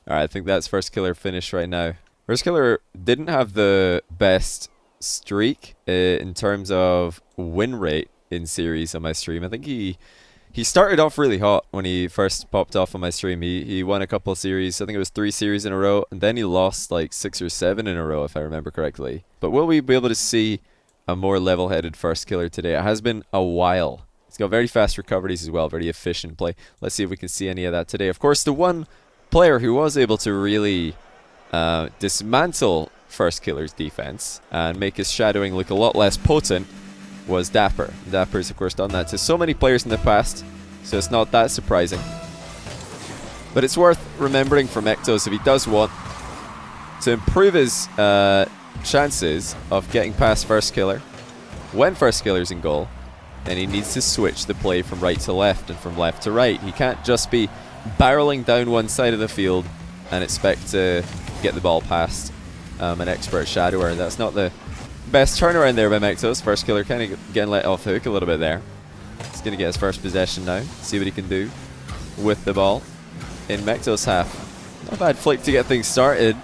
Alright, I think that's firstkiller finished right now. Firstkiller didn't have the best streak in terms of win rate in series on my stream. I think he started off really hot when he first popped off on my stream. He won a couple of series. I think it was 3 series in a row, and then he lost like 6 or 7 in a row, if I remember correctly. But will we be able to see a more level-headed firstkiller today? It has been a while. He's got very fast recoveries as well, very efficient play. Let's see if we can see any of that today. Of course, the one player who was able to really dismantle firstkiller's defense and make his shadowing look a lot less potent was Dapper. Dapper's of course done that to so many players in the past, so it's not that surprising. But it's worth remembering for Mectos, if he does want to improve his chances of getting past firstkiller, when firstkiller's in goal, then he needs to switch the play from right to left and from left to right. He can't just be barreling down one side of the field and expect to get the ball past an expert shadower. That's not the best turnaround there by Mectos. Firstkiller kind of getting let off the hook a little bit there. He's going to get his first possession now. See what he can do with the ball in Mectos' half. Not a bad flick to get things started.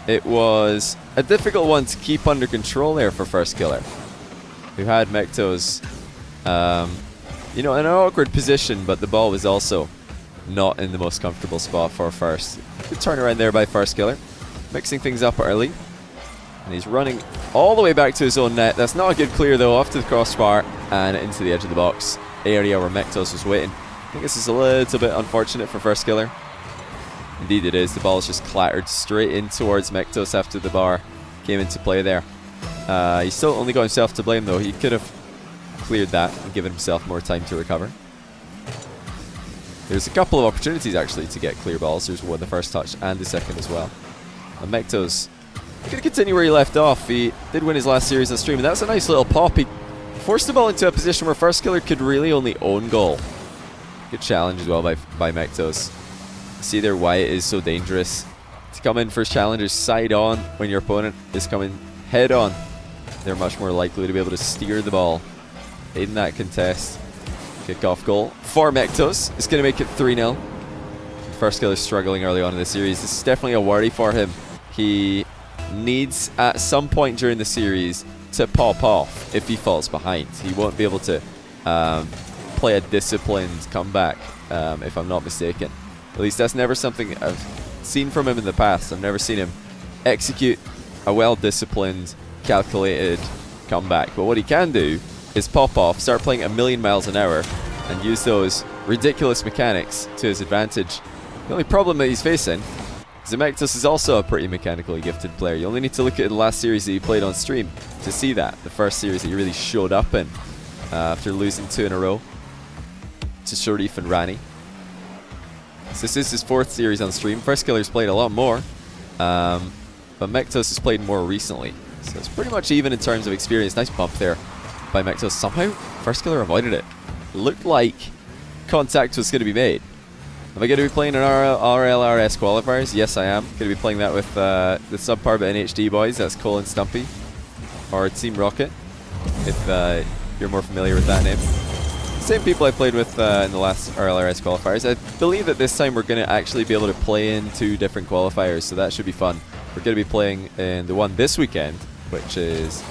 It was a difficult one to keep under control there for firstkiller, who had Mectos in an awkward position, but the ball was also not in the most comfortable spot for first. Good turnaround there by firstkiller, mixing things up early. And he's running all the way back to his own net. That's not a good clear though, off to the crossbar and into the edge of the box area where Mectos was waiting. I think this is a little bit unfortunate for firstkiller. Indeed it is. The ball is just clattered straight in towards Mectos after the bar came into play there. He's still only got himself to blame though. He could have cleared that and given himself more time to recover. There's a couple of opportunities actually to get clear balls. There's one, the first touch, and the second as well. And Mectos going to continue where he left off. He did win his last series on stream, and that's a nice little pop. He forced the ball into a position where firstkiller could really only own goal. Good challenge as well by Mectos. See there why it is so dangerous to come in for challengers side on when your opponent is coming head on. They're much more likely to be able to steer the ball in that contest. Kickoff goal for Mectos. It's going to make it 3-0. Firstkiller struggling early on in the series. This is definitely a worry for him. He needs at some point during the series to pop off if he falls behind. He won't be able to play a disciplined comeback, if I'm not mistaken. At least that's never something I've seen from him in the past. I've never seen him execute a well-disciplined, calculated comeback. But what he can do is pop off, start playing a million miles an hour, and use those ridiculous mechanics to his advantage. The only problem that he's facing is that Mectos is also a pretty mechanically gifted player. You only need to look at the last series that he played on stream to see that. The first series that he really showed up in after losing 2 in a row to Sharif and Rani. So this is his 4th series on stream. Firstkiller's played a lot more, but Mectos has played more recently. So it's pretty much even in terms of experience. Nice bump there by Mectos. Somehow Firstkiller avoided it. It looked like contact was going to be made. Am I going to be playing in RLRS qualifiers? Yes, I am. Going to be playing that with the Subparba NHD boys. That's Cole and Stumpy, or Team Rocket, if you're more familiar with that name. Same people I played with in the last RLRS qualifiers. I believe that this time we're going to actually be able to play in 2 different qualifiers, so that should be fun. We're going to be playing in the one this weekend, which is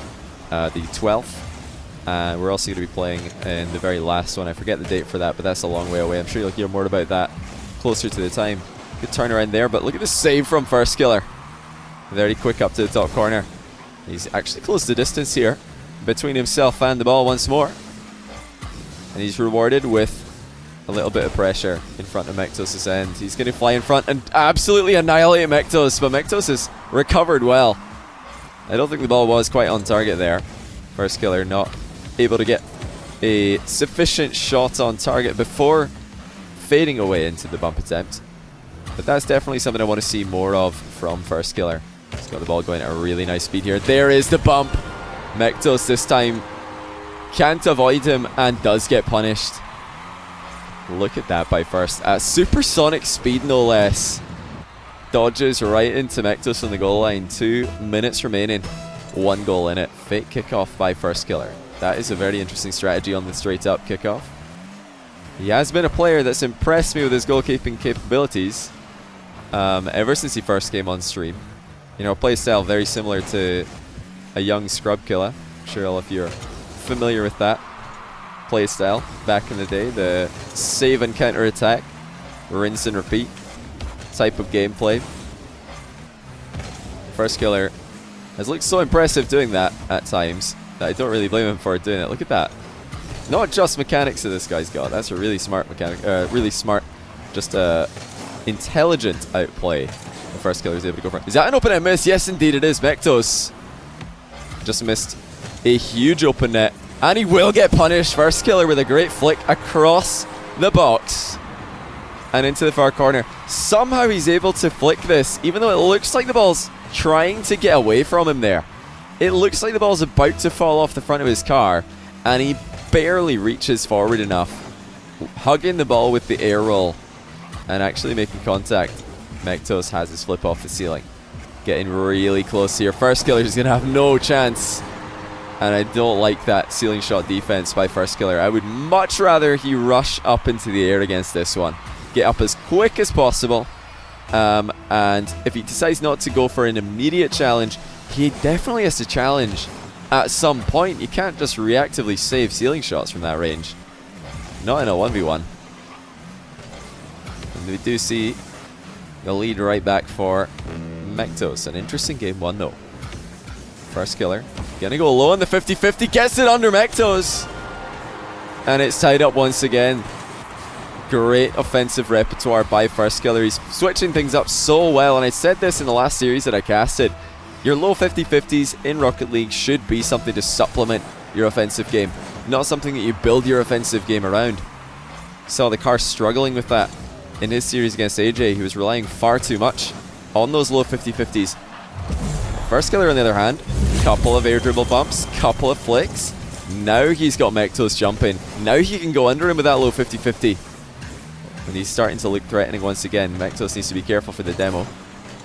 the 12th. And we're also going to be playing in the very last one. I forget the date for that, but that's a long way away. I'm sure you'll hear more about that closer to the time. Good turnaround there, but look at the save from firstkiller. Very quick up to the top corner. He's actually closed the distance here between himself and the ball once more. And he's rewarded with a little bit of pressure in front of Mectos' end. He's going to fly in front and absolutely annihilate Mectos, but Mectos has recovered well. I don't think the ball was quite on target there. Firstkiller not able to get a sufficient shot on target before fading away into the bump attempt. But that's definitely something I want to see more of from firstkiller. He's got the ball going at a really nice speed here. There is the bump. Mectos this time can't avoid him and does get punished. Look at that by first. At supersonic speed, no less. Dodges right into Mectos on the goal line. 2 minutes remaining. 1 goal in it. Fake kickoff by firstkiller. That is a very interesting strategy on the straight up kickoff. He has been a player that's impressed me with his goalkeeping capabilities. ever since he first came on stream. You know, playstyle very similar to a young scrub killer. I'm sure all of you are familiar with that playstyle back in the day. The save and counter attack, rinse and repeat type of gameplay. Firstkiller has looked so impressive doing that at times that I don't really blame him for doing it. Look at that. Not just mechanics that this guy's got. That's a really smart mechanic. Really smart, just intelligent outplay. The Firstkiller is able to go for it. Is that an open net miss? Yes, indeed it is. Mectos just missed a huge open net. And he will get punished. Firstkiller with a great flick across the box and into the far corner. Somehow he's able to flick this, even though it looks like the ball's trying to get away from him there. It looks like the ball's about to fall off the front of his car, and he barely reaches forward enough, hugging the ball with the air roll and actually making contact. Mectos has his flip off the ceiling. Getting really close here. Firstkiller is going to have no chance. And I don't like that ceiling shot defense by Firstkiller. I would much rather he rush up into the air against this one. Get up as quick as possible. And if he decides not to go for an immediate challenge, he definitely has to challenge at some point. You can't just reactively save ceiling shots from that range. Not in a 1v1. And we do see the lead right back for Mectos. An interesting game one though. Firstkiller gonna go low on the 50-50, gets it under Mectos. And it's tied up once again. Great offensive repertoire by Firstkiller. He's switching things up so well, and I said this in the last series that I casted. Your low 50-50s in Rocket League should be something to supplement your offensive game, not something that you build your offensive game around. Saw the car struggling with that in his series against AJ. He was relying far too much on those low 50-50s. Firstkiller on the other hand, couple of air dribble bumps, couple of flicks. Now he's got Mectos jumping. Now he can go under him with that low 50-50. And he's starting to look threatening once again. Mectos needs to be careful for the demo.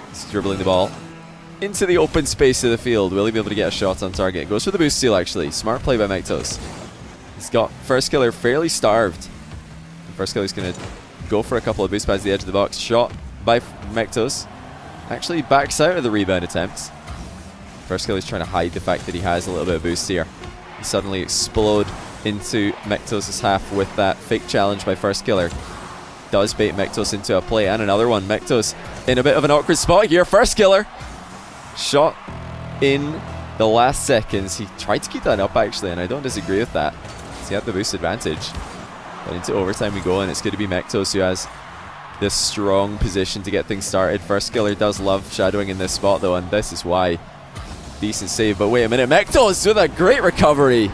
He's dribbling the ball into the open space of the field. Will he be able to get a shot on target? Goes for the boost steal actually. Smart play by Mectos. He's got Firstkiller fairly starved. Firstkiller's going to go for a couple of boost pads at the edge of the box. Shot by Mectos. Actually backs out of the rebound attempt. Firstkiller's trying to hide the fact that he has a little bit of boost here. He suddenly explode into Mectos' half with that fake challenge by Firstkiller. Does bait Mectos into a play, and another one. Mectos in a bit of an awkward spot here. Firstkiller shot in the last seconds. He tried to keep that up actually, and I don't disagree with that. So he had the boost advantage. But into overtime we go, and it's going to be Mectos who has this strong position to get things started. Firstkiller does love shadowing in this spot though, and this is why. Decent save, but wait a minute. Mectos with a great recovery.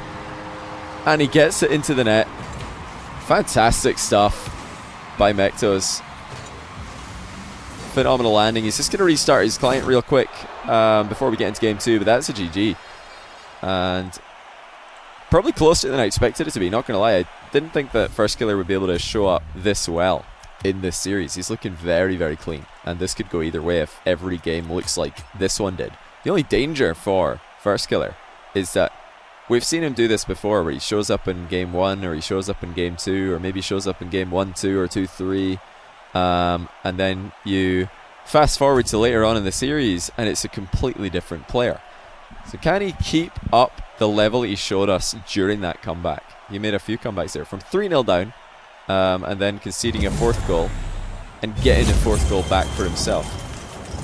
And he gets it into the net. Fantastic stuff by Mectos. Phenomenal landing. He's just going to restart his client real quick before we get into game two, but that's a GG. And probably closer than I expected it to be, not going to lie. I didn't think that Firstkiller would be able to show up this well in this series. He's looking very, very clean. And this could go either way if every game looks like this one did. The only danger for Firstkiller is that we've seen him do this before, where he shows up in game 1, or he shows up in game 2, or maybe shows up in game 1-2 or 2-3, and then you fast forward to later on in the series and it's a completely different player. So can he keep up the level that he showed us during that comeback? He made a few comebacks there from 3-0 down, and then conceding a 4th goal and getting a 4th goal back for himself.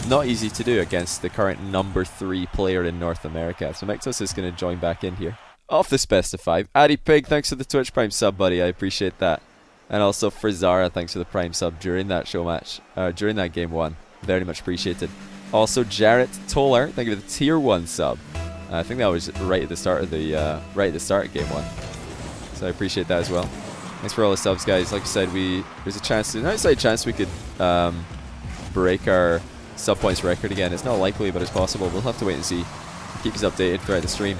Not easy to do against the current number 3 player in North America. So Mectos is going to join back in here. Off this best of 5. Addy Pig, thanks for the Twitch Prime sub, buddy. I appreciate that. And also Frizara, thanks for the Prime sub during that show match. During that game 1. Very much appreciated. Also Jarrett Toller, thank you for the tier 1 sub. I think that was right at the start of the of game 1. So I appreciate that as well. Thanks for all the subs, guys. Like I said, there's a chance, an outside chance we could break our sub points record again. It's not likely, but it's possible. We'll have to wait and see. Keep us updated throughout the stream.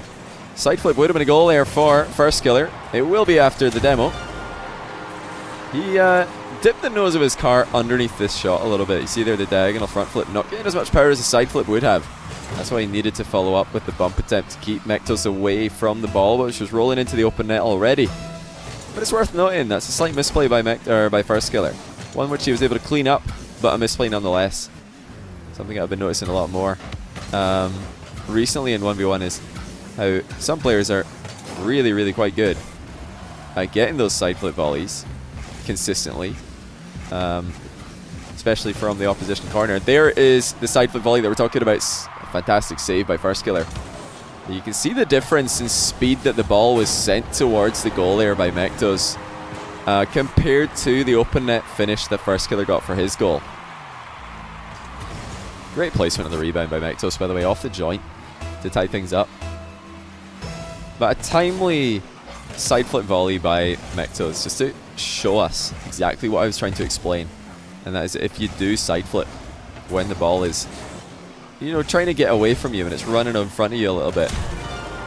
Side flip would have been a goal there for Firstkiller. It will be after the demo. He dipped the nose of his car underneath this shot a little bit. You see there the diagonal front flip not getting as much power as a side flip would have. That's why he needed to follow up with the bump attempt to keep Mectos away from the ball, which was rolling into the open net already. But it's worth noting that's a slight misplay by Firstkiller. One which he was able to clean up but a misplay nonetheless. Something I've been noticing a lot more recently in 1v1 is how some players are really, really quite good at getting those side flip volleys consistently, especially from the opposition corner. There is the side flip volley that we're talking about. It's a fantastic save by firstkiller. You can see the difference in speed that the ball was sent towards the goal there by Mectos compared to the open net finish that firstkiller got for his goal. Great placement on the rebound by Mectos, by the way, off the joint to tie things up. But a timely side flip volley by Mectos just to show us exactly what I was trying to explain. And that is, if you do side flip when the ball is, you know, trying to get away from you and it's running in front of you a little bit,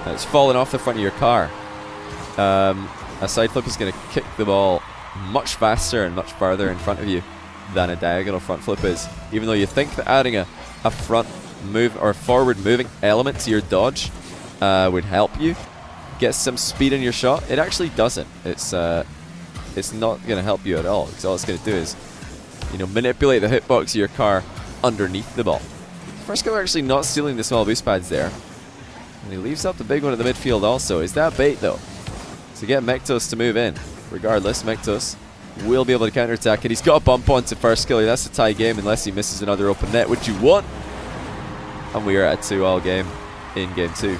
and it's falling off the front of your car, a side flip is going to kick the ball much faster and much farther in front of you than a diagonal front flip is. Even though you think that adding a front move or forward moving element to your dodge would help you get some speed in your shot, it actually doesn't. It's not going to help you at all, because all it's going to do is, you know, manipulate the hitbox of your car underneath the ball. firstkiller actually not stealing the small boost pads there, and he leaves up the big one at the midfield also. Is that bait though to get Mectos to move in? Regardless, Mectos will be able to counterattack it. He's got a bump onto firstkiller. That's a tie game unless he misses another open net, which you want. And we are at a 2-all game in game 2.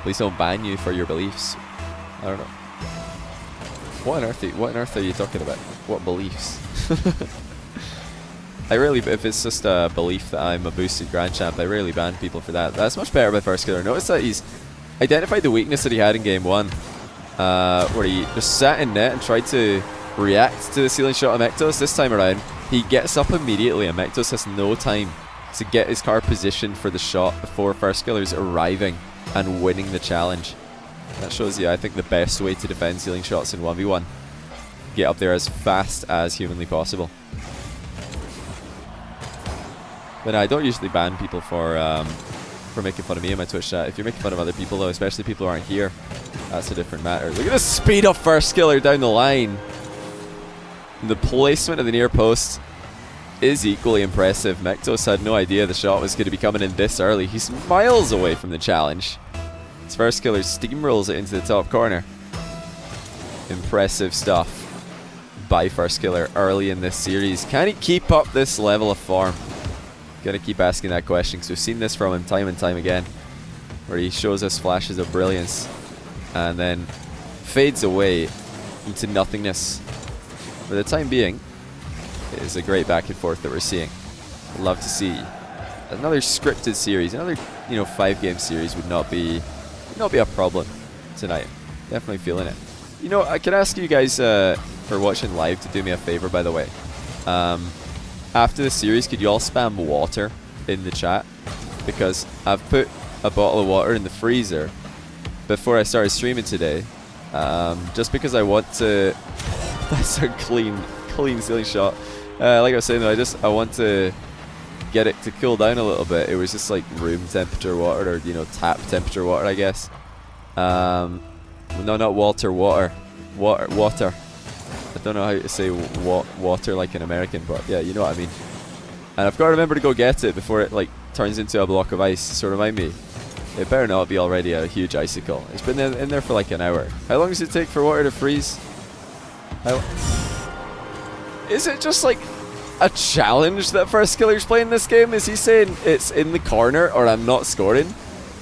Please don't ban you for your beliefs. I don't know. What on earth are you talking about? What beliefs? I really, if it's just a belief that I'm a boosted Grand Champ, I rarely ban people for that. That's much better by firstkiller. Notice that he's identified the weakness that he had in game 1. Where he just sat in net and tried to react to the ceiling shot of Mectos. This time around, he gets up immediately and Mectos has no time to get his car positioned for the shot before firstkiller's arriving and winning the challenge. That shows you, I think, the best way to defend ceiling shots in 1v1. Get up there as fast as humanly possible. But I don't usually ban people for making fun of me in my Twitch chat. If you're making fun of other people though, especially people who aren't here, that's a different matter. Look at the speed of firstkiller down the line. And the placement of the near post is equally impressive. Mectos had no idea the shot was going to be coming in this early. He's miles away from the challenge. As firstkiller steamrolls it into the top corner. Impressive stuff by firstkiller early in this series. Can he keep up this level of form? Gotta keep asking that question, because we've seen this from him time and time again, where he shows us flashes of brilliance and then fades away into nothingness. For the time being, it is a great back and forth that we're seeing. I'd love to see another scripted series, another 5-game series would not be a problem tonight. Definitely feeling it. You know, I could ask you guys for watching live to do me a favor, by the way. After the series, could you all spam water in the chat? Because I've put a bottle of water in the freezer before I started streaming today. Just because I want to... That's a clean ceiling shot. Like I was saying though, I want to get it to cool down a little bit. It was just like room temperature water, or tap temperature water, I guess. No, not water. Water. I don't know how to say water like an American, but yeah, you know what I mean. And I've got to remember to go get it before it turns into a block of ice. So remind me, it better not be already a huge icicle. It's been in there for like an hour. How long does it take for water to freeze? Is it just like a challenge that firstkiller's playing this game? Is he saying it's in the corner or I'm not scoring?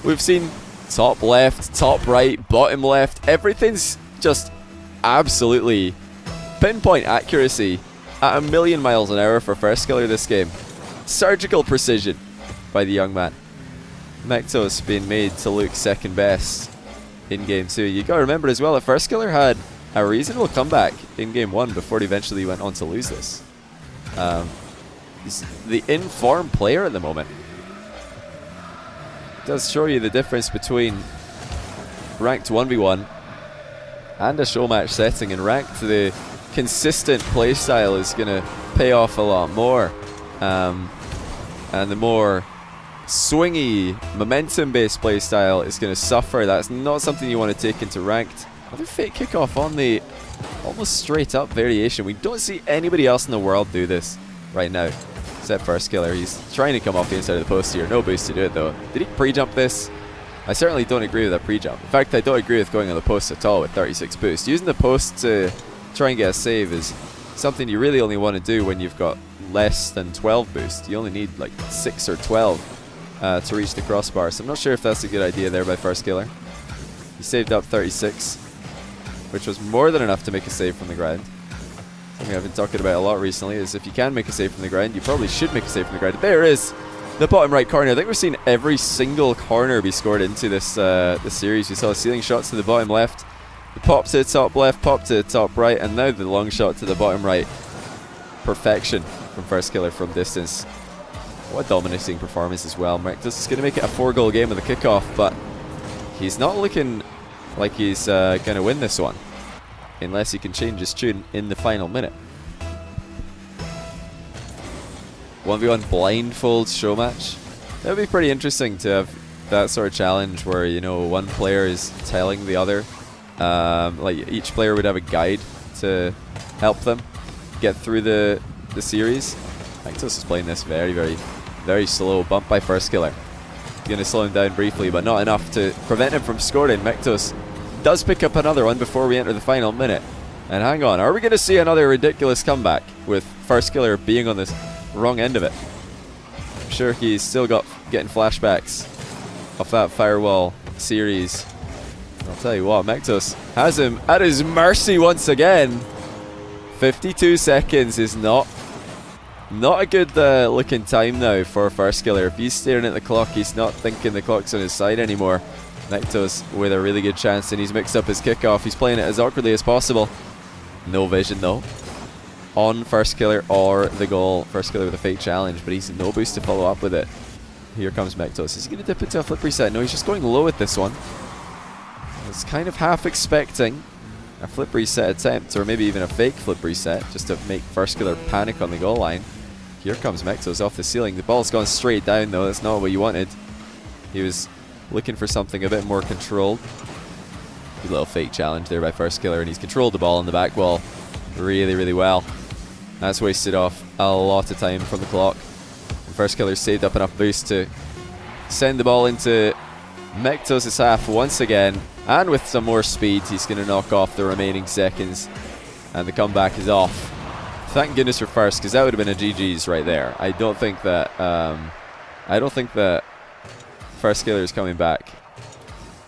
We've seen top left, top right, bottom left. Everything's just absolutely pinpoint accuracy at 1,000,000 miles an hour for firstkiller this game. Surgical precision by the young man. Mectos being made to look second best in game 2. You gotta remember as well that firstkiller had a reasonable comeback in game 1 before he eventually went on to lose this. He's the informed player at the moment. It does show you the difference between ranked 1v1 and a show match setting. In ranked, the consistent playstyle is going to pay off a lot more. And the more swingy, momentum-based playstyle is going to suffer. That's not something you want to take into ranked. Another fake kickoff on the almost straight up variation. We don't see anybody else in the world do this right now, except firstkiller. He's trying to come off the inside of the post here. No boost to do it though. Did he pre-jump this? I certainly don't agree with that pre-jump. In fact, I don't agree with going on the post at all with 36 boost. Using the post to try and get a save is something you really only want to do when you've got less than 12 boost. You only need like 6 or 12 to reach the crossbar. So I'm not sure if that's a good idea there by firstkiller. He saved up 36, which was more than enough to make a save from the ground. Something I've been talking about a lot recently is if you can make a save from the ground, you probably should make a save from the ground. There is the bottom right corner. I think we've seen every single corner be scored into this series. We saw ceiling shots to the bottom left, the pop to the top left, pop to the top right, and now the long shot to the bottom right. Perfection from firstkiller from distance. What a dominating performance as well. Mectos is going to make it a 4-goal game with the kickoff, but he's not looking like he's going to win this one unless he can change his tune in the final minute. 1v1 blindfold show match. That would be pretty interesting to have that sort of challenge where, you know, one player is telling the other. Like each player would have a guide to help them get through the series. Mectos is playing this very, very, very slow. Bump by firstkiller. Going to slow him down briefly, but not enough to prevent him from scoring. Mectos does pick up another one before we enter the final minute. And hang on, are we going to see another ridiculous comeback with firstkiller being on this wrong end of it? I'm sure he's still getting flashbacks of that firewall series. I'll tell you what, Mectos has him at his mercy once again. 52 seconds is not a good looking time now for firstkiller. If he's staring at the clock, he's not thinking the clock's on his side anymore. Mectos with a really good chance, and he's mixed up his kickoff. He's playing it as awkwardly as possible. No vision though on firstkiller or the goal. Firstkiller with a fake challenge, but he's no boost to follow up with it. Here comes Mectos. Is he going to dip into a flip reset? No, he's just going low with this one. I was kind of half expecting a flip reset attempt, or maybe even a fake flip reset, just to make firstkiller panic on the goal line. Here comes Mectos off the ceiling. The ball's gone straight down though. That's not what you wanted. He was looking for something a bit more controlled. A little fake challenge there by firstkiller, and he's controlled the ball on the back wall really, really well. That's wasted off a lot of time from the clock. And firstkiller saved up enough boost to send the ball into Mectos' half once again, and with some more speed he's going to knock off the remaining seconds, and the comeback is off. Thank goodness for first, because that would have been a GG's right there. I don't think that firstkiller is coming back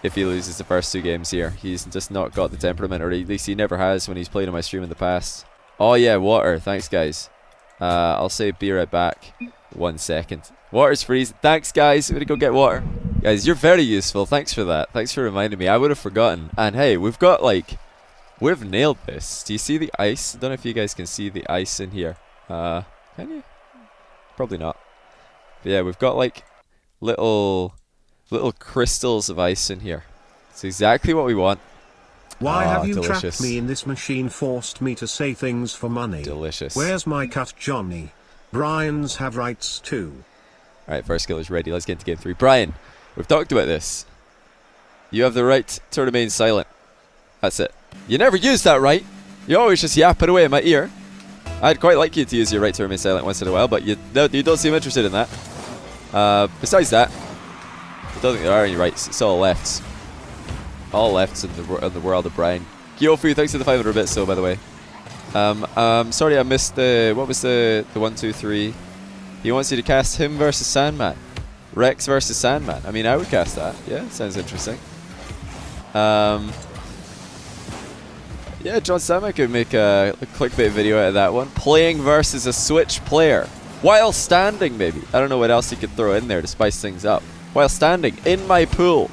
if he loses the first 2 games here. He's just not got the temperament, or at least he never has when he's played on my stream in the past. Oh yeah, water. Thanks guys. I'll say be right back. 1 second. Water's freezing. Thanks guys. I'm gonna go get water. Guys, you're very useful. Thanks for that. Thanks for reminding me. I would have forgotten. And hey, we've nailed this. Do you see the ice? I don't know if you guys can see the ice in here. Can you? Probably not. But yeah, we've got like little crystals of ice in here. It's exactly what we want. Why have you delicious. trapped me in this machine, forced me to say things for money? Delicious. Where's my cut, Johnny? Brian's have rights too. Alright, firstkiller's ready. Let's get into game 3. Brian, we've talked about this. You have the right to remain silent. That's it. You never use that right. You always just yap it away in my ear. I'd quite like you to use your right to remain silent once in a while, but you don't seem interested in that. Besides that, I don't think there are any rights. It's all lefts. All lefts in the world of Brian. Kyofu, thanks for the 500 bits, so by the way. Sorry I missed what was the 1, 2, 3? He wants you to cast him versus Sandman. Rex versus Sandman. I mean, I would cast that. Yeah, sounds interesting. Yeah, John Sandman could make a clickbait video out of that one. Playing versus a Switch player. While standing, maybe. I don't know what else he could throw in there to spice things up. While standing in my pool.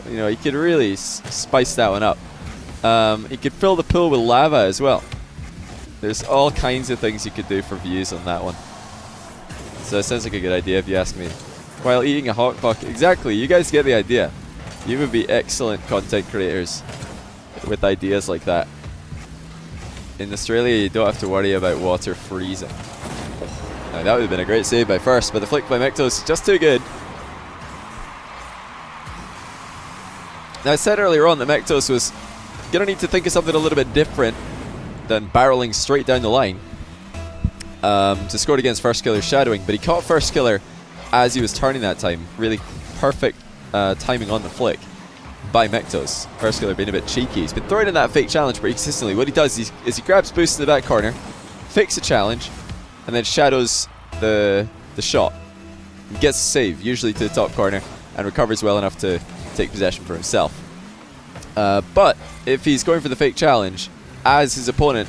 You know, he could really spice that one up. He could fill the pool with lava as well. There's all kinds of things you could do for views on that one. So it sounds like a good idea if you ask me. While eating a hot pocket. Exactly, you guys get the idea. You would be excellent content creators with ideas like that. In Australia, you don't have to worry about water freezing. Now, that would have been a great save by first, but the flick by Mectos, just too good. Now, I said earlier on that Mectos was going to need to think of something a little bit different than barreling straight down the line to score against firstkiller's shadowing. But he caught firstkiller as he was turning that time. Really perfect timing on the flick by Mectos. Firstkiller being a bit cheeky. He's been throwing in that fake challenge pretty consistently. What he does is he grabs boost in the back corner, fakes a challenge, and then shadows the shot. He gets a save, usually to the top corner, and recovers well enough to take possession for himself. But if he's going for the fake challenge, as his opponent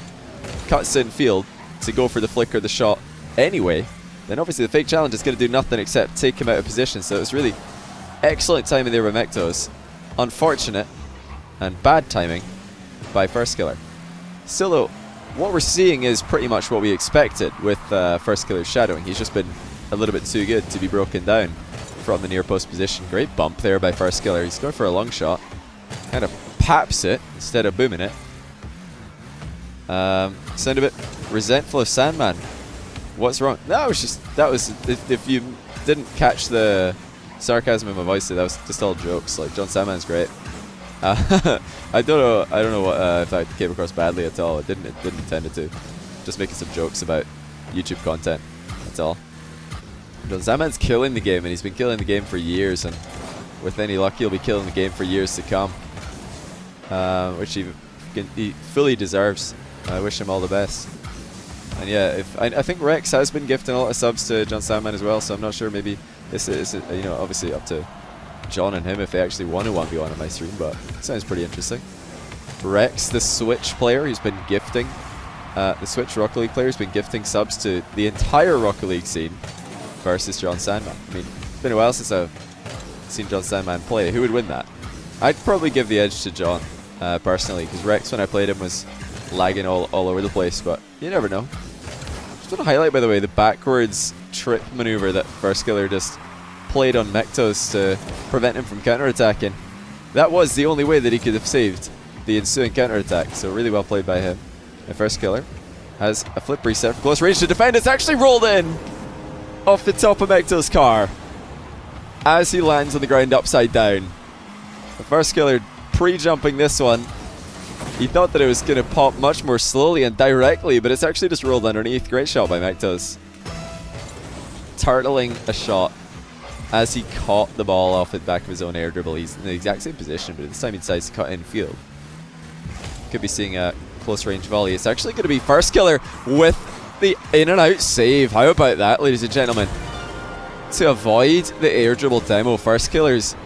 cuts in field to go for the flick or the shot anyway, then obviously the fake challenge is going to do nothing except take him out of position. So it was really excellent timing there by Mectos. Unfortunate and bad timing by firstkiller. Still though, what we're seeing is pretty much what we expected with firstkiller's shadowing. He's just been a little bit too good to be broken down from the near post position. Great bump there by firstkiller. He's going for a long shot. Kind of paps it instead of booming it. Sound a bit resentful of Sandman. What's wrong? No, it was just, that was, if you didn't catch the sarcasm in my voice, that was just all jokes. Like, John Sandman's great. I don't know what if that came across badly at all. It didn't intend it to. Just making some jokes about YouTube content. That's all. John Sandman's killing the game, and he's been killing the game for years, and with any luck, he'll be killing the game for years to come. Which he fully deserves. I wish him all the best. And yeah, I think Rex has been gifting a lot of subs to John Sandman as well, so I'm not sure, maybe this is, you know, obviously up to John and him if they actually want to 1v1 on my stream, but it sounds pretty interesting. Rex, the Switch player, who's been gifting, the Switch Rocket League player, has been gifting subs to the entire Rocket League scene versus John Sandman. I mean, it's been a while since I've seen John Sandman play. Who would win that? I'd probably give the edge to John, personally, because Rex, when I played him, was lagging all over the place, but you never know. Just want to highlight, by the way, the backwards trip maneuver that firstkiller just played on Mectos to prevent him from counterattacking. That was the only way that he could have saved the ensuing counterattack, so really well played by him. And firstkiller has a flip reset from close range to defend. It's actually rolled in off the top of Mectos' car as he lands on the ground upside down. The firstkiller pre-jumping this one. He thought that it was going to pop much more slowly and directly, but it's actually just rolled underneath. Great shot by Mectos. Turtling a shot as he caught the ball off the back of his own air dribble. He's in the exact same position, but this time he decides to cut in field. Could be seeing a close range volley. It's actually going to be firstkiller with the in and out save. How about that, ladies and gentlemen? To avoid the air dribble demo, firstkiller's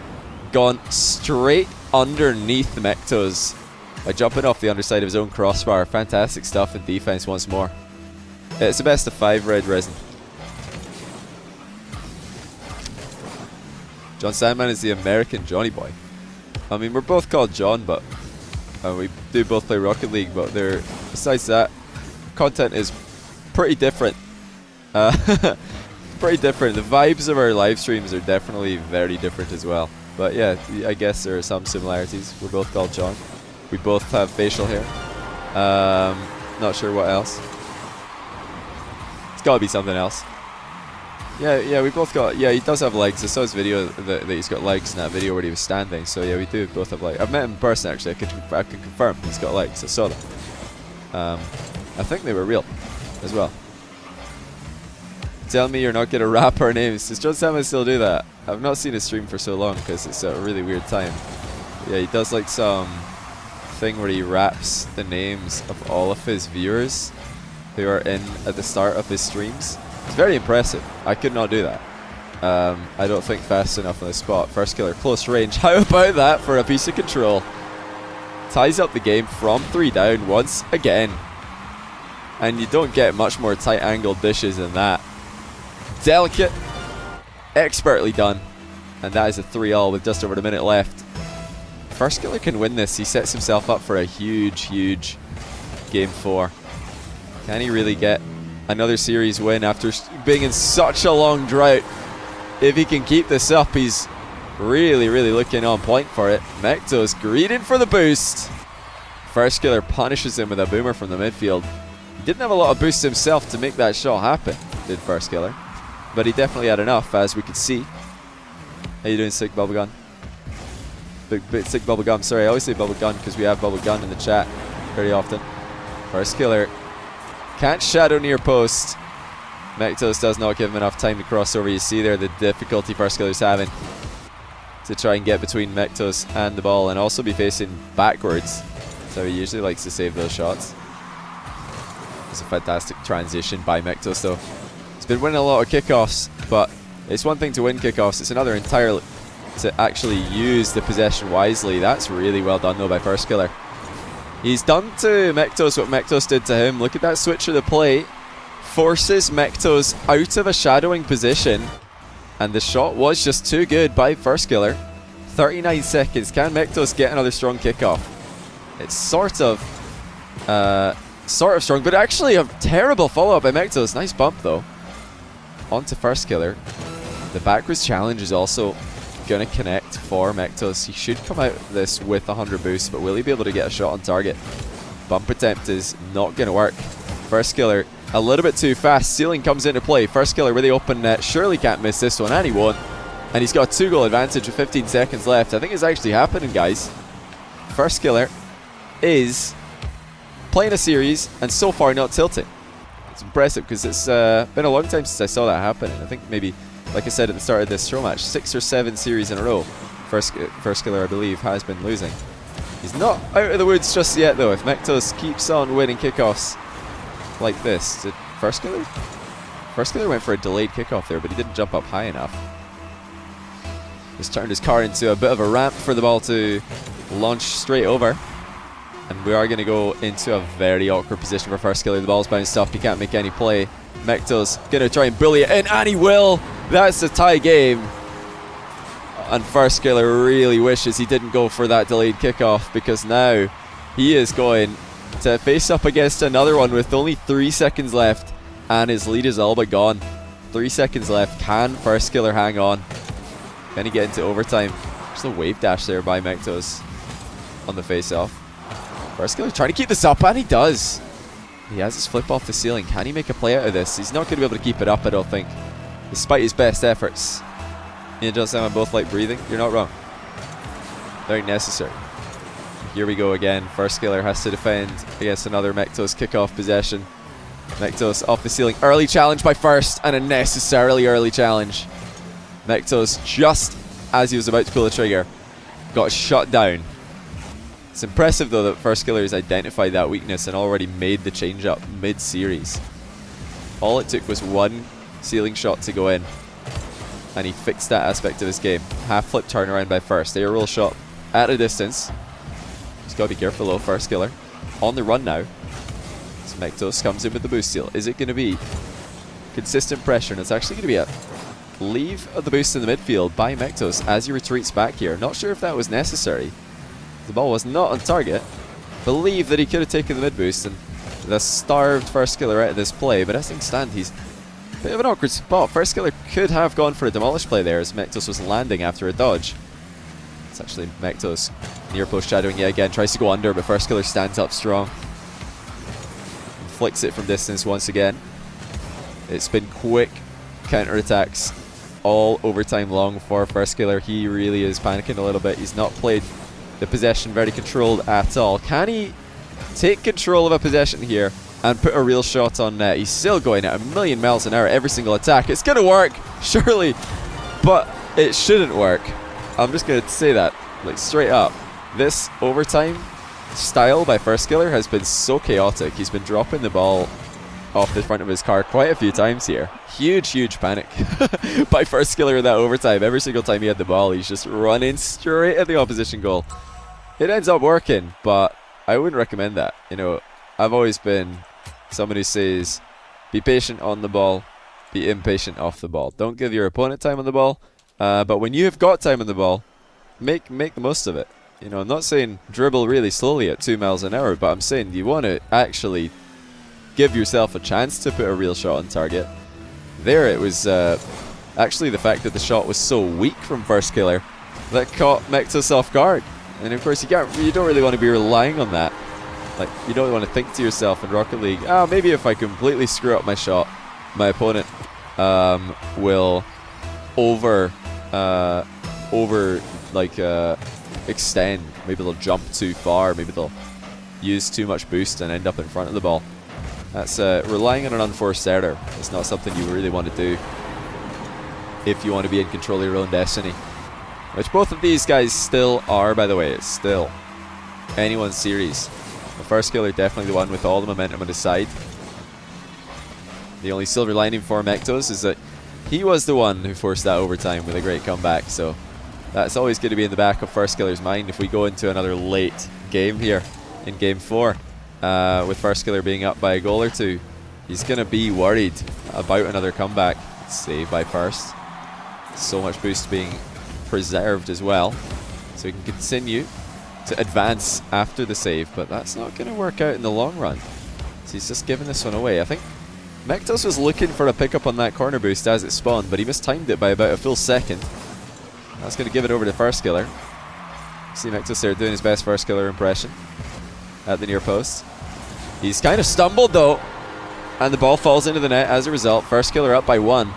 gone straight underneath Mectos by jumping off the underside of his own crossbar. Fantastic stuff in defense once more. It's the best of 5, Red Resin. John Sandman is the American Johnny Boy. I mean, we're both called John, but we do both play Rocket League, but besides that, content is pretty different. Pretty different. The vibes of our live streams are definitely very different as well. But yeah, I guess there are some similarities. We're both called John. We both have facial hair. Not sure what else. It's got to be something else. Yeah, we both got. Yeah, he does have legs. I saw his video that he's got legs in that video where he was standing. So yeah, we do both have legs. I've met him in person actually. I can confirm he's got legs. I saw them. I think they were real, as well. Tell me you're not gonna rap our names. Does John Sandman still do that? I've not seen his stream for so long because it's a really weird time. Yeah, he does like some thing where he raps the names of all of his viewers who are in at the start of his streams. It's very impressive. I could not do that. I don't think fast enough on the spot. Firstkiller, close range. How about that for a piece of control? Ties up the game from 3 down once again. And you don't get much more tight angled dishes than that. Delicate, expertly done. And that is a 3-all with just over a minute left. Firstkiller can win this. He sets himself up for a huge, huge game 4. Can he really get another series win after being in such a long drought? If he can keep this up, he's really, really looking on point for it. Mectos greeting for the boost. Firstkiller punishes him with a boomer from the midfield. He didn't have a lot of boost himself to make that shot happen, did Firstkiller. But he definitely had enough, as we could see. How you doing, Sick Bubblegum? Big sick bubble gum. Sorry, I always say bubble gun because we have bubble gun in the chat very often. Firstkiller can't shadow near post. Mectos does not give him enough time to cross over. You see there the difficulty Firstkiller's having to try and get between Mectos and the ball and also be facing backwards. So he usually likes to save those shots. It's a fantastic transition by Mectos though. He's been winning a lot of kickoffs, but it's one thing to win kickoffs, it's another entirely to actually use the possession wisely. That's really well done though by Firstkiller. He's done to Mectos what Mectos did to him. Look at that switch of the play. Forces Mectos out of a shadowing position. And the shot was just too good by Firstkiller. 39 seconds. Can Mectos get another strong kickoff? It's sort of strong, but actually a terrible follow-up by Mectos. Nice bump though. On to Firstkiller. The backwards challenge is also going to connect for Mectos. He should come out of this with 100 boosts, but will he be able to get a shot on target? Bump attempt is not going to work. Firstkiller a little bit too fast. Ceiling comes into play. Firstkiller with the open net. Surely can't miss this one, and he won. And he's got a 2-goal advantage with 15 seconds left. I think it's actually happening, guys. Firstkiller is playing a series and so far not tilting. It's impressive because it's been a long time since I saw that happen. I think maybe, like I said at the start of this show match, 6 or 7 series in a row. Firstkiller, I believe, has been losing. He's not out of the woods just yet, though. If Mectos keeps on winning kickoffs like this, did Firstkiller? Firstkiller went for a delayed kickoff there, but he didn't jump up high enough. Just turned his car into a bit of a ramp for the ball to launch straight over. And we are going to go into a very awkward position for Firstkiller. The ball's bounced off. He can't make any play. Mectos going to try and bully it in, and he will. That's a tie game. And Firstkiller really wishes he didn't go for that delayed kickoff, because now he is going to face up against another one with only 3 seconds left, and his lead is all but gone. 3 seconds left. Can Firstkiller hang on? Can he get into overtime? There's a wave dash there by Mectos on the face-off. Firstkiller trying to keep this up, and he does. He has his flip off the ceiling. Can he make a play out of this? He's not going to be able to keep it up, I don't think, despite his best efforts. And Just Sam and both like breathing. You're not wrong. Very necessary. Here we go again. Firstkiller has to defend against another Mectos kickoff possession. Mectos off the ceiling. Early challenge by First, and a necessarily early challenge. Mectos, just as he was about to pull the trigger, got shut down. It's impressive though that Firstkiller has identified that weakness and already made the change up mid-series. All it took was one ceiling shot to go in, and he fixed that aspect of his game. Half flip turnaround by First. Air roll shot at a distance. He's got to be careful though, Firstkiller. On the run now. So Mectos comes in with the boost steal. Is it going to be consistent pressure? And it's actually going to be a leave of the boost in the midfield by Mectos as he retreats back here. Not sure if that was necessary. The ball was not on target. Believe that he could have taken the mid boost and the starved Firstkiller out of this play, but as things stand, he's a bit of an awkward spot. Firstkiller could have gone for a demolish play there as Mectos was landing after a dodge. It's actually Mectos near post shadowing yet again, tries to go under, but Firstkiller stands up strong. Flicks it from distance once again. It's been quick counterattacks all overtime long for Firstkiller. He really is panicking a little bit. He's not played the possession very controlled at all. Can he take control of a possession here and put a real shot on net? He's still going at 1,000,000 miles an hour every single attack. It's going to work, surely, but it shouldn't work. I'm just going to say that, like, straight up. This overtime style by Firstkiller has been so chaotic. He's been dropping the ball off the front of his car quite a few times here. Huge panic by Firstkiller in that overtime. Every single time he had the ball, he's just running straight at the opposition goal. It ends up working, but I wouldn't recommend that. You know, I've always been someone who says, be patient on the ball, be impatient off the ball. Don't give your opponent time on the ball, but when you have got time on the ball, make the most of it. You know, I'm not saying dribble really slowly at 2 miles an hour, but I'm saying you want to actually give yourself a chance to put a real shot on target. There it was actually the fact that the shot was so weak from Firstkiller that caught Mectos off guard. And of course you don't really want to be relying on that. Like, you don't want to think to yourself in Rocket League, oh, maybe if I completely screw up my shot, my opponent will extend. Maybe they'll jump too far. Maybe they'll use too much boost and end up in front of the ball. That's relying on an unforced error. It's not something you really want to do if you want to be in control of your own destiny. Which both of these guys still are, by the way. It's still anyone's series. The firstkiller definitely the one with all the momentum on his side. The only silver lining for Mectos is that he was the one who forced that overtime with a great comeback. So that's always going to be in the back of firstkiller's mind if we go into another late game here in game 4. With firstkiller being up by a goal or two, he's going to be worried about another comeback. Save by first. So much boost being preserved as well, so he can continue to advance after the save, but that's not going to work out in the long run. So he's just giving this one away. I think Mectos was looking for a pickup on that corner boost as it spawned, but he mistimed it by about a full second. That's going to give it over to firstkiller. See Mectos there doing his best firstkiller impression at the near post. He's kind of stumbled though, and the ball falls into the net as a result. Firstkiller up by 1.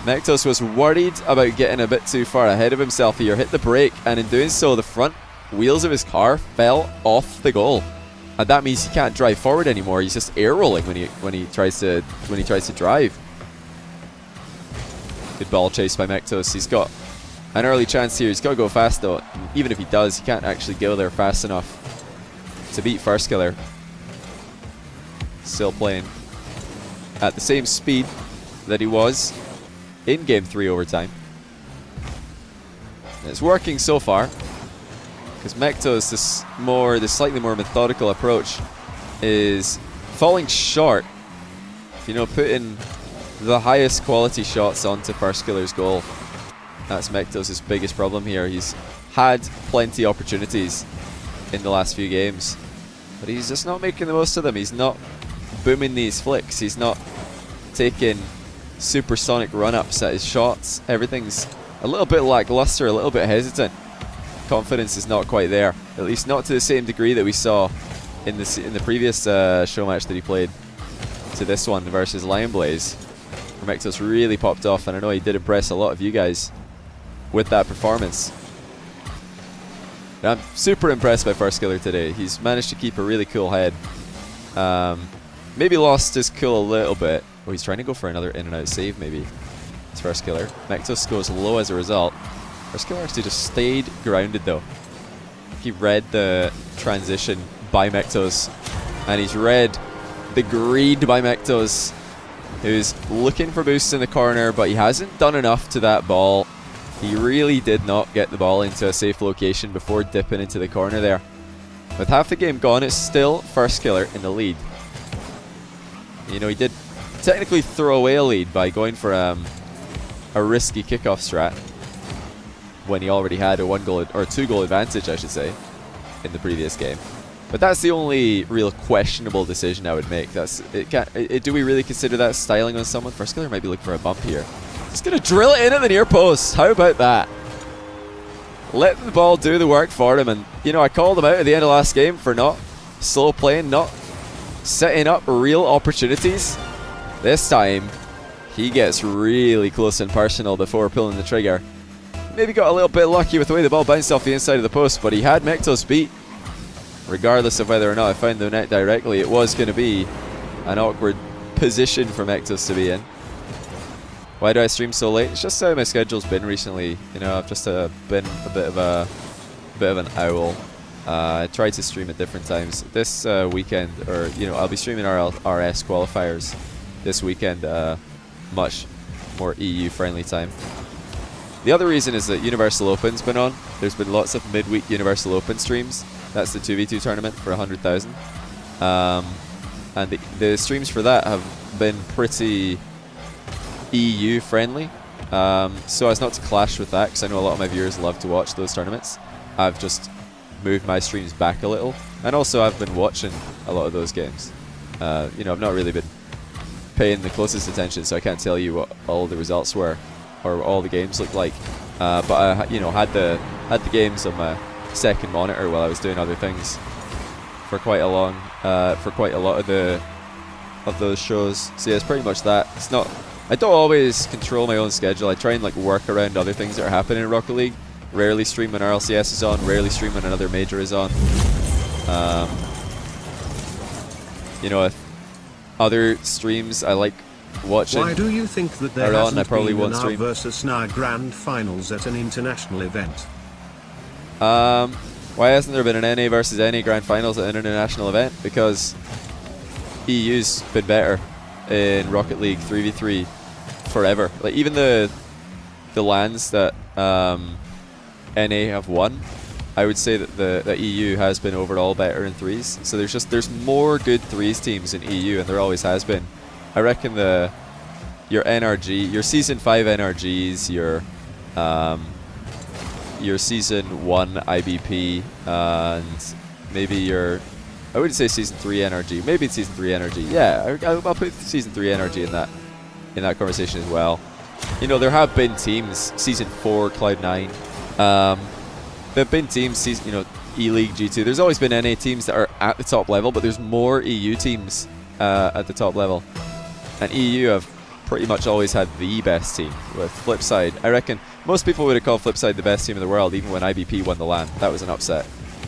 Mectos was worried about getting a bit too far ahead of himself here, hit the brake, and in doing so the front wheels of his car fell off the goal. And that means he can't drive forward anymore. He's just air rolling when he tries to drive. Good ball chase by Mectos. He's got an early chance here. He's got to go fast though. Even if he does, he can't actually go there fast enough to beat firstkiller. Still playing at the same speed that he was in game 3 overtime. And it's working so far, because Mectos, this slightly more methodical approach, is falling short. You know, putting the highest quality shots onto firstkiller's goal. That's Mectos' biggest problem here. He's had plenty of opportunities in the last few games, but he's just not making the most of them. He's not booming these flicks. He's not taking supersonic run-ups at his shots. Everything's a little bit lackluster, a little bit hesitant. Confidence is not quite there, at least not to the same degree that we saw in the previous show match that he played to this one versus Lion Blaze, where Mectos really popped off, and I know he did impress a lot of you guys with that performance. And I'm super impressed by firstkiller today. He's managed to keep a really cool head. Maybe lost his cool a little bit. Oh, he's trying to go for another in and out save maybe. It's firstkiller. Mectos goes low as a result. Firstkiller actually just stayed grounded though. He read the transition by Mectos, and he's read the greed by Mectos, who's looking for boosts in the corner, but he hasn't done enough to that ball. He really did not get the ball into a safe location before dipping into the corner there. With half the game gone, it's still firstkiller in the lead. You know, he did technically throw away a lead by going for a risky kickoff strat when he already had a 1-goal or 2-goal advantage, I should say, in the previous game. But that's the only real questionable decision I would make. Do we really consider that styling on someone? Firstkiller might be looking for a bump here. He's going to drill it in at the near post. How about that? Let the ball do the work for him. And, you know, I called him out at the end of last game for not slow playing, not setting up real opportunities. This time, he gets really close and personal before pulling the trigger. Maybe got a little bit lucky with the way the ball bounced off the inside of the post, but he had Mectos beat. Regardless of whether or not I found the net directly, it was going to be an awkward position for Mectos to be in. Why do I stream so late? It's just how my schedule's been recently. You know, I've just been a bit of an owl. I try to stream at different times. This weekend, or you know, I'll be streaming our RS qualifiers this weekend. Much more EU-friendly time. The other reason is that Universal Open's been on. There's been lots of midweek Universal Open streams. That's the 2v2 tournament for 100,000. And the streams for that have been pretty EU friendly, so as not to clash with that, because I know a lot of my viewers love to watch those tournaments. I've just moved my streams back a little, and also I've been watching a lot of those games. You know, I've not really been paying the closest attention, so I can't tell you what all the results were or all the games looked like. But I, you know, had the games on my second monitor while I was doing other things for quite a lot of those shows. So yeah, it's pretty much that. It's not. I don't always control my own schedule. I try and like work around other things that are happening in Rocket League. Rarely stream when RLCS is on, rarely stream when another major is on. You know, if other streams I like watching Why do you think that there are on, hasn't I probably been won't an R stream. versus NA grand finals at an international event? Why hasn't there been an NA versus NA grand finals at an international event? Because EU's been better in Rocket League 3v3 forever. Like, even the LANs that NA have won, I would say that the EU has been overall better in threes. So there's more good threes teams in EU, and there always has been. I reckon your NRG, your season 5 NRGs, your season 1 IBP, and maybe your, I wouldn't say season 3 NRG, maybe it's season 3 NRG. Yeah, I'll put season 3 NRG in that conversation as well. You know, there have been teams, season 4 Cloud9. There have been teams, you know, E-League, G2. There's always been NA teams that are at the top level, but there's more EU teams at the top level. And EU have pretty much always had the best team. With Flipside, I reckon most people would have called Flipside the best team in the world, even when IBP won the LAN. That was an upset.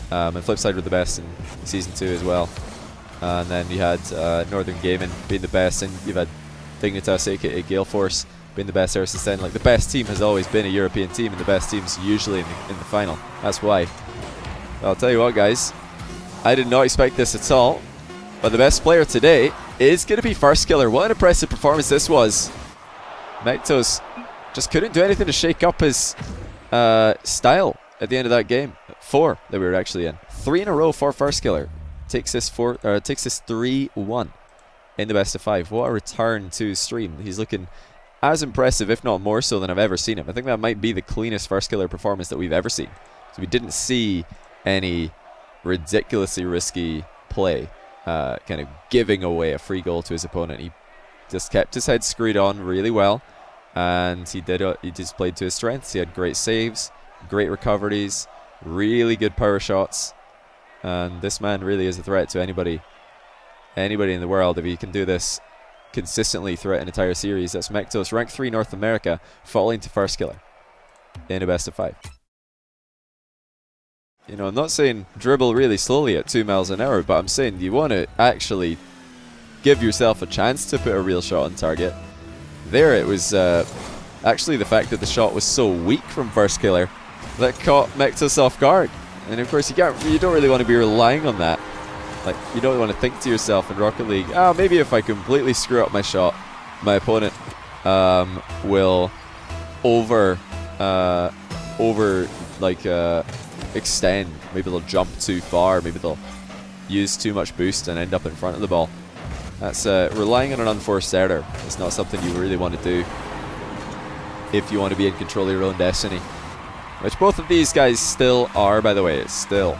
And Flipside were the best in Season 2 as well. And then you had Northern Gaming being the best, and you've had Dignitas, aka Gale Force, being the best ever since then. Like, the best team has always been a European team, and the best team's usually in the final. That's why. I'll tell you what, guys, I did not expect this at all, but the best player today is going to be firstkiller. What an impressive performance this was. Mectos just couldn't do anything to shake up his style at the end of that game. 4 that we were actually in. 3 in a row for firstkiller. Takes this 3-1 in the best of 5. What a return to stream. He's looking as impressive, if not more so, than I've ever seen him. I think that might be the cleanest firstkiller performance that we've ever seen. So we didn't see any ridiculously risky play, kind of giving away a free goal to his opponent. He just kept his head screwed on really well, and he just played to his strengths. He had great saves, great recoveries, really good power shots, and this man really is a threat to anybody in the world if he can do this consistently throughout an entire series. That's Mectos, rank 3 North America, falling to firstkiller in a best of 5. You know, I'm not saying dribble really slowly at 2 miles an hour, but I'm saying you want to actually give yourself a chance to put a real shot on target. There it was actually the fact that the shot was so weak from firstkiller that caught Mectos off guard. And of course you don't really want to be relying on that. Like, you don't want to think to yourself in Rocket League, maybe if I completely screw up my shot, my opponent will extend. Maybe they'll jump too far, maybe they'll use too much boost and end up in front of the ball. That's relying on an unforced error. It's not something you really want to do if you want to be in control of your own destiny, which both of these guys still are, by the way. It's still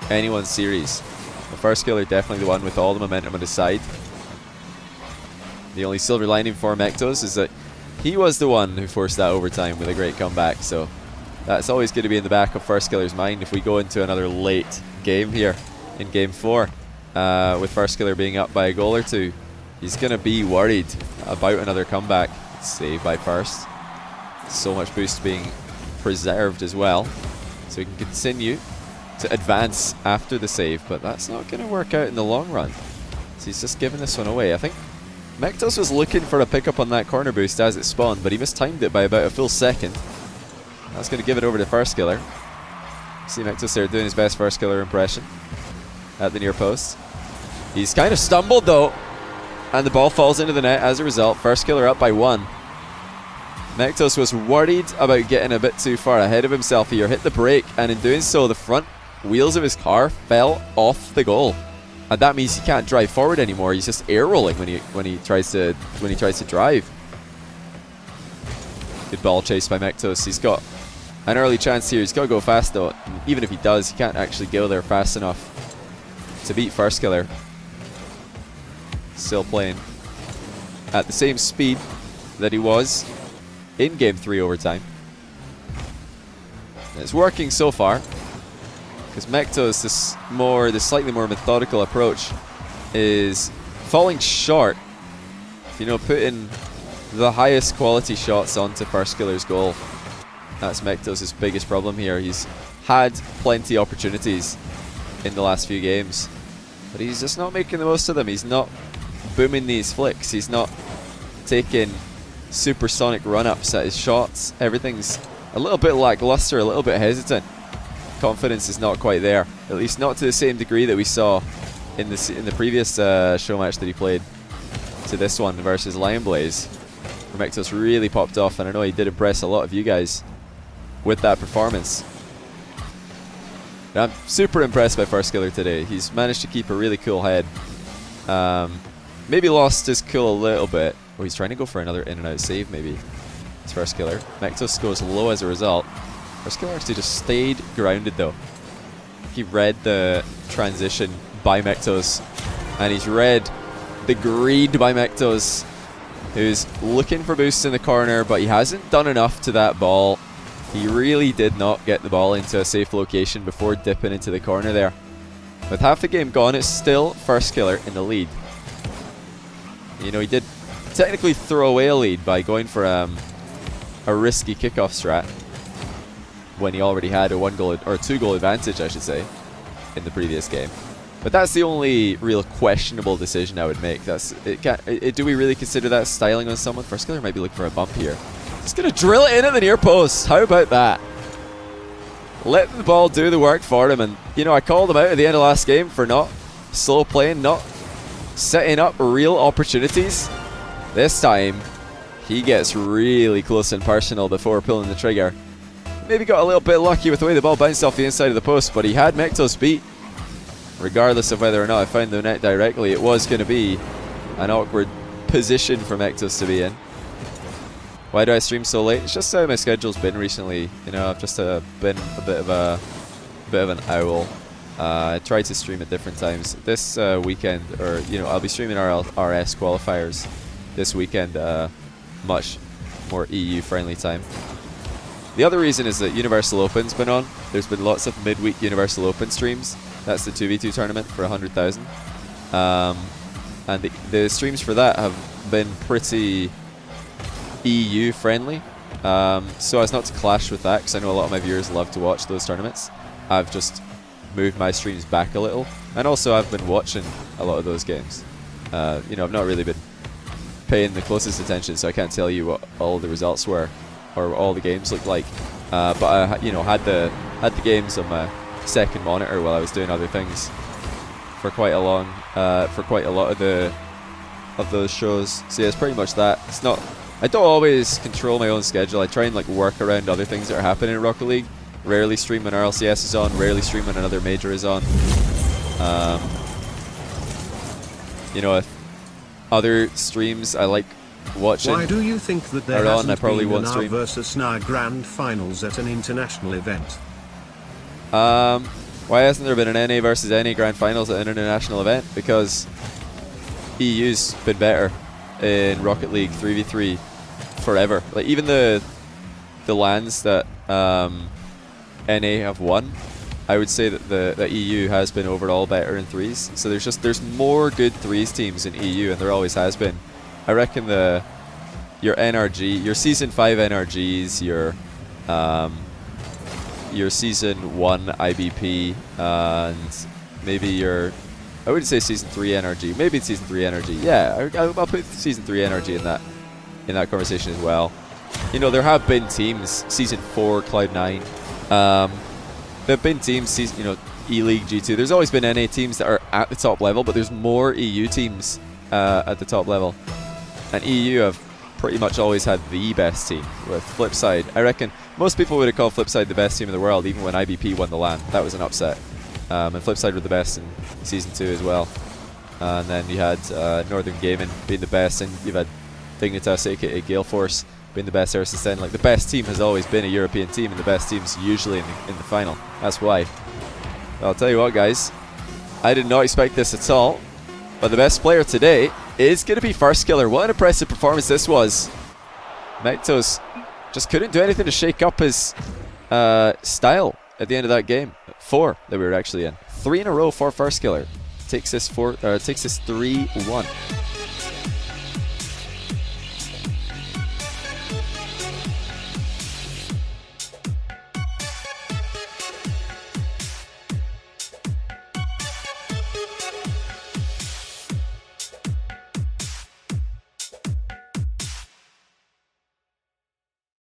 anyone's series. The firstkiller definitely the one with all the momentum on his side. The only silver lining for Mectos is that he was the one who forced that overtime with a great comeback, so that's always going to be in the back of firstkiller's mind if we go into another late game here in game 4 with firstkiller being up by a goal or 2. He's going to be worried about another comeback. Saved by first. So much boost being preserved as well, so he can continue to advance after the save, but that's not going to work out in the long run. So he's just giving this one away. I think Mectos was looking for a pickup on that corner boost as it spawned, but he mistimed it by about a full second. That's going to give it over to firstkiller. See Mectos there doing his best firstkiller impression at the near post. He's kind of stumbled though, and the ball falls into the net as a result. Firstkiller up by 1. Mectos was worried about getting a bit too far ahead of himself here, hit the brake, and in doing so the front wheels of his car fell off the goal, and that means he can't drive forward anymore. He's just air rolling when he tries to drive. Good ball chase by Mectos. He's got an early chance here. He's got to go fast though. Even if he does, he can't actually go there fast enough to beat firstkiller. Still playing at the same speed that he was in game 3 overtime. And it's working so far, because Mectos, this slightly more methodical approach, is falling short. You know, putting the highest quality shots onto firstkiller's goal That's Mectos' biggest problem here. He's had plenty of opportunities in the last few games, but he's just not making the most of them. He's not booming these flicks. He's not taking supersonic run-ups at his shots. Everything's a little bit lackluster, a little bit hesitant. Confidence is not quite there, at least not to the same degree that we saw in the previous show match that he played to this one versus Lion Blaze. Mectos really popped off, and I know he did impress a lot of you guys with that performance. I'm super impressed by firstkiller today. He's managed to keep a really cool head. Maybe lost his cool a little bit. Oh, he's trying to go for another in and out save maybe. It's firstkiller. Mectos goes low as a result. Firstkiller actually just stayed grounded though. He read the transition by Mectos, and he's read the greed by Mectos, who's looking for boosts in the corner, but he hasn't done enough to that ball. He really did not get the ball into a safe location before dipping into the corner there. With half the game gone, it's still firstkiller in the lead. You know, he did technically throw away a lead by going for a risky kickoff strat when he already had a 1-goal or 2-goal advantage, I should say, in the previous game. But that's the only real questionable decision I would make. Do we really consider that styling on someone? Firstkiller might be looking for a bump here. Just gonna drill it in at the near post. How about that? Let the ball do the work for him. And you know, I called him out at the end of last game for not slow playing, not setting up real opportunities. This time, he gets really close and personal before pulling the trigger. Maybe got a little bit lucky with the way the ball bounced off the inside of the post, but he had Mectos beat. Regardless of whether or not I found the net directly, it was going to be an awkward position for Mectos to be in. Why do I stream so late? It's just how my schedule's been recently. You know, I've just been a bit of an owl. I try to stream at different times. This weekend, or you know, I'll be streaming our RS qualifiers this weekend. Much more EU friendly time. The other reason is that Universal Open's been on. There's been lots of midweek Universal Open streams. That's the 2v2 tournament for 100,000. And the streams for that have been pretty EU friendly. So as not to clash with that, because I know a lot of my viewers love to watch those tournaments, I've just moved my streams back a little. And also I've been watching a lot of those games. You know, I've not really been paying the closest attention, so I can't tell you what all the results were or all the games looked like. But I, you know, had the games on my second monitor while I was doing other things for quite a lot of those shows. So yeah, it's pretty much that. It's not. I don't always control my own schedule. I try and like work around other things that are happening in Rocket League. Rarely stream when RLCS is on. Rarely stream when another major is on. You know, if other streams I like watching. Why do you think that there hasn't hasn't probably been won't an R stream. versus NA grand finals at an international event? Why hasn't there been an NA versus NA grand finals at an international event? Because EU's been better in Rocket League 3v3 forever. Like even the LANs that NA have won, I would say that the EU has been overall better in threes. So there's more good threes teams in EU, and there always has been. I reckon your NRG, your season 5 NRGs, your season 1 IBP, and maybe your, I wouldn't say season 3 NRG, maybe it's season 3 NRG. Yeah, I'll put season 3 NRG in that conversation as well. You know, there have been teams, season 4 Cloud9. There have been teams, you know, E-League, G2. There's always been NA teams that are at the top level, but there's more EU teams at the top level. And EU have pretty much always had the best team. With Flipside, I reckon most people would have called Flipside the best team in the world, even when IBP won the LAN. That was an upset. And Flipside were the best in Season 2 as well. And then you had Northern Gaming being the best, and you've had Dignitas, aka Gale Force, being the best ever since then. Like, the best team has always been a European team, and the best team's usually in the final. That's why. I'll tell you what, guys, I did not expect this at all, but the best player today is going to be firstkiller. What an impressive performance this was. Mectos just couldn't do anything to shake up his style at the end of that game. 4 that we were actually in. 3 in a row for firstkiller. Takes this 3-1.